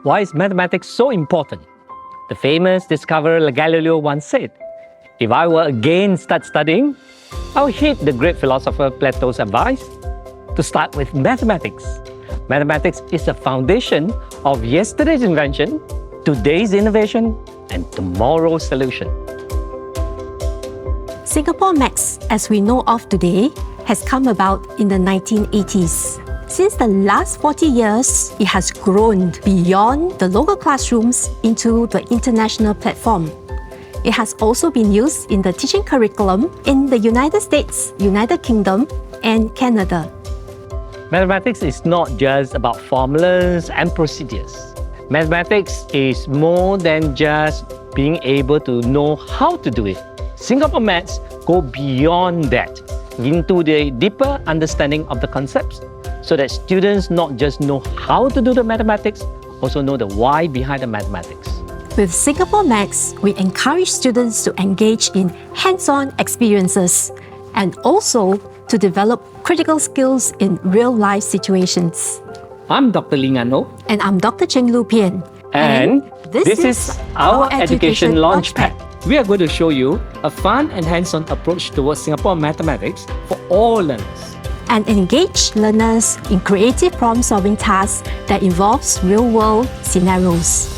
Why is mathematics so important? The famous discoverer Galileo once said, "If I were again start studying, I would heed the great philosopher Plato's advice to start with mathematics. Mathematics is the foundation of yesterday's invention, today's innovation, and tomorrow's solution." Singapore Maths, as we know of today, has come about in the 1980s. Since the last 40 years, it has grown beyond the local classrooms into the international platform. It has also been used in the teaching curriculum in the United States, United Kingdom, and Canada. Mathematics is not just about formulas and procedures. Mathematics is more than just being able to know how to do it. Singapore Maths go beyond that into the deeper understanding of the concepts so that students not just know how to do the mathematics, also know the why behind the mathematics. With Singapore Maths, we encourage students to engage in hands-on experiences and also to develop critical skills in real-life situations. I'm Dr. Ngan Hoe. And I'm Dr. Cheng Pien. And this is our Education Launchpad. We are going to show you a fun and hands-on approach towards Singapore mathematics for all learners. And engage learners in creative problem-solving tasks that involves real-world scenarios.